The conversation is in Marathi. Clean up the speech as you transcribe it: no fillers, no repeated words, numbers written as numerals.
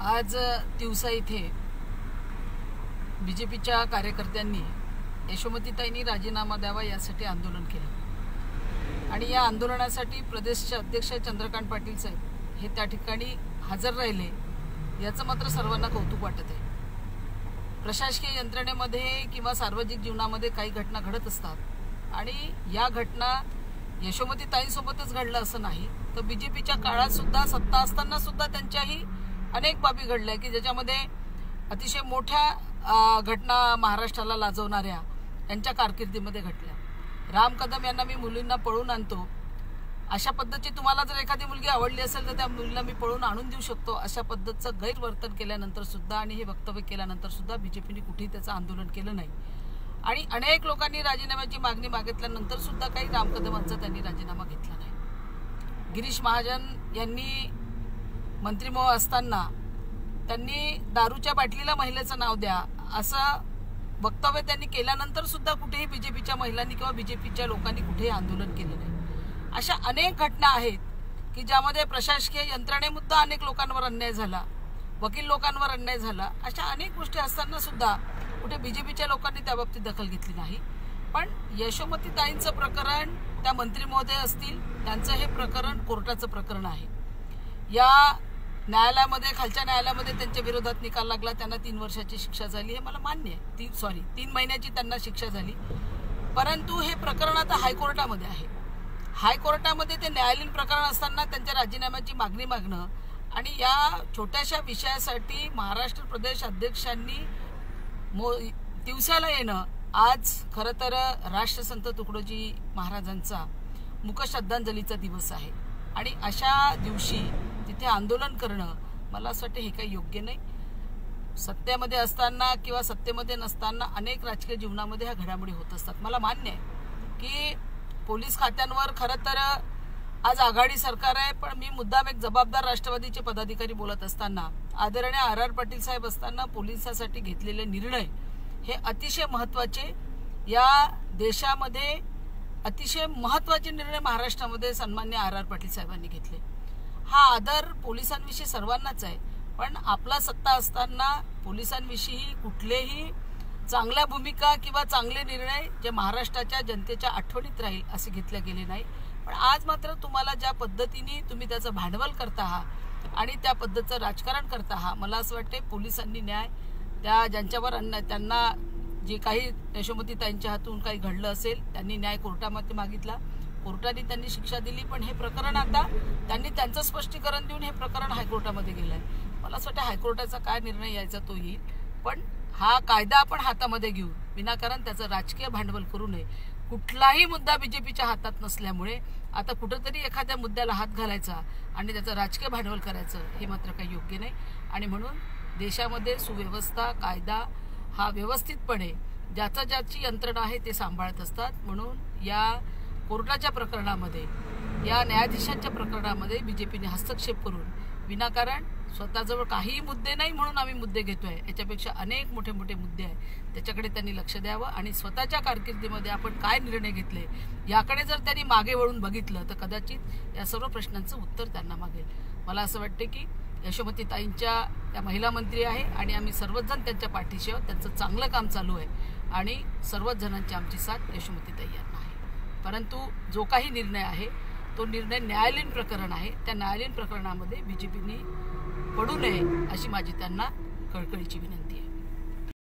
आज तिवसा इथे बीजेपीच्या कार्यकर्त्यांनी यशोमतीताईंनी राजीनामा द्यावा यासाठी आंदोलन केलं आणि या आंदोलनासाठी प्रदेशचे अध्यक्ष चंद्रकांत पाटील साहेब हे त्या ठिकाणी हजर राहिले याचं मात्र सर्वांना कौतुक वाटत आहे। प्रशासकीय यंत्रणेमध्ये किंवा सार्वजनिक जीवनामध्ये काही घटना घडत असतात आणि या घटना यशोमतीताईंसोबतच घडलं असं नाही तर बीजेपीच्या काळात सुद्धा सत्ता असताना सुद्धा त्यांच्याही अनेक बाबी घडल्या की ज्याच्यामध्ये अतिशय मोठ्या घटना महाराष्ट्राला लाजवणाऱ्या त्यांच्या कारकिर्दीमध्ये घडल्या। राम कदम यांना मी मुलींना पळून आणतो अशा पद्धतीची तुम्हाला जर एखादी मुलगी आवडली असेल तर त्या मुलीला मी पळून आणून देऊ शकतो अशा पद्धतीचं गैरवर्तन केल्यानंतर सुद्धा आणि हे वक्तव्य केल्यानंतर सुद्धा बीजेपीने कुठेही त्याचं आंदोलन केलं नाही आणि अनेक लोकांनी राजीनाम्याची मागणी मागितल्यानंतर सुद्धा काही राम कदमांचा त्यांनी राजीनामा घेतला नाही। गिरीश महाजन यांनी मंत्रिमंडळ असताना त्यांनी दारूच्या बाटलीला महिलेचं नाव द्या असं वक्तव्य त्यांनी केल्यानंतर सुद्धा कुठेही बीजेपीच्या महिलांनी किंवा बीजेपीच्या लोकांनी कुठेही आंदोलन केलं नाही। अशा अनेक घटना आहेत की ज्यामध्ये प्रशासकीय यंत्रणेमुद्दा अनेक लोकांवर अन्याय झाला, वकील लोकांवर अन्याय झाला, अशा अनेक गोष्टी असताना सुद्धा कुठे बीजेपीच्या लोकांनी त्या बाबतीत दखल घेतली नाही। पण यशोमतीताईंचं प्रकरण त्या मंत्री महोदय असतील त्यांचं हे प्रकरण कोर्टाचं प्रकरण आहे। या न्यायालयामध्ये खालच्या न्यायालयामध्ये त्यांच्या विरोधात निकाल लागला, त्यांना 3 वर्षाची शिक्षा झाली, हे मला मान्य आहे। 3 महिन्याची त्यांना शिक्षा झाली, परंतु हे प्रकरण आता हायकोर्टामध्ये आहे। हायकोर्टामध्ये ते न्यायालयीन प्रकरण असताना त्यांच्या राजीनाम्याची मागणी मागणं आणि या छोट्याशा विषयासाठी महाराष्ट्र प्रदेश अध्यक्षांनी तिवसाला येणं आज खरं तर राष्ट्रसंत तुकडोजी महाराजांचा मुक श्रद्धांजलीचा दिवस आहे आणि अशा दिवशी तिथे आंदोलन करणं मला असं वाटतं हे काही योग्य नाही। सत्तेमध्ये असताना किंवा सत्तेमध्ये नसताना अनेक राजकीय जीवनामध्ये ह्या घडामोडी होत असतात। मला मान्य आहे की पोलीस खात्यांवर खरं तर आज आघाडी सरकार आहे, पण मी मुद्दाम एक जबाबदार राष्ट्रवादीचे पदाधिकारी बोलत असताना आदरणीय आर पाटील साहेब असताना पोलिसांसाठी घेतलेले निर्णय हे अतिशय महत्त्वाचे, या देशामध्ये अतिशय महत्त्वाचे निर्णय महाराष्ट्रामध्ये सन्मान्य आर पाटील साहेबांनी घेतले। हा आदर पोलिसांविषयी सर्वांनाच आहे, पण आपला सत्ता असताना पोलिसांविषयी कुठलेही चांगल्या भूमिका किंवा चांगले निर्णय जे महाराष्ट्राच्या जनतेच्या आठवणीत राहील असे घेतले गेले नाही। पण आज मात्र तुम्हाला ज्या पद्धतीने तुम्ही त्याचं भांडवल करता आहात आणि त्या पद्धतीचं राजकारण करता आहात, मला असं वाटते पोलिसांनी न्याय त्या ज्यांच्यावर त्यांना जे काही यशोमतीताईंच्या हातून काही घडलं असेल त्यांनी न्याय कोर्टामध्ये मागितला, कोर्टाने त्यांनी शिक्षा दिली, पण हे प्रकरण आता त्यांनी त्यांचं स्पष्टीकरण देऊन हे प्रकरण हायकोर्टामध्ये गेलं आहे। मला असं वाटतं हायकोर्टाचा काय निर्णय यायचा तो येईल, पण हा कायदा आपण हातामध्ये घेऊन विनाकारण त्याचं राजकीय भांडवल करू नये। कुठलाही मुद्दा बीजेपीच्या हातात नसल्यामुळे आता कुठंतरी एखाद्या मुद्द्याला हात घालायचा आणि त्याचं राजकीय भांडवल करायचं हे मात्र काही योग्य नाही आणि म्हणून देशामध्ये सुव्यवस्था कायदा हा व्यवस्थितपणे ज्याची यंत्रणा आहे ते सांभाळत असतात। म्हणून या कोर्टाच्या प्रकरणामध्ये या न्यायाधीशांच्या प्रकरणामध्ये बीजेपीने हस्तक्षेप करून विनाकारण स्वतःजवळ काहीही मुद्दे नाही म्हणून आम्ही मुद्दे घेतोय, याच्यापेक्षा अनेक मोठे मोठे मुद्दे आहेत त्याच्याकडे त्यांनी लक्ष द्यावं आणि स्वतःच्या कारकिर्दीमध्ये आपण काय निर्णय घेतले याकडे जर त्यांनी मागे वळून बघितलं तर कदाचित या सर्व प्रश्नांचं उत्तर त्यांना मागेल। मला असं वाटते की यशोमतीताईंच्या त्या महिला मंत्री आहे आणि आम्ही सर्वच जण त्यांच्या पाठीशी आहोत, त्यांचं चांगलं काम चालू आहे आणि सर्वच जणांची आमची साथ यशोमतीताई यांना आहे। परंतु जो काही निर्णय आहे तो निर्णय न्यायालयीन प्रकरण आहे, त्या न्यायालयीन प्रकरणामध्ये बीजेपीने पडू नये अशी माझी त्यांना कळकळीची विनंती आहे।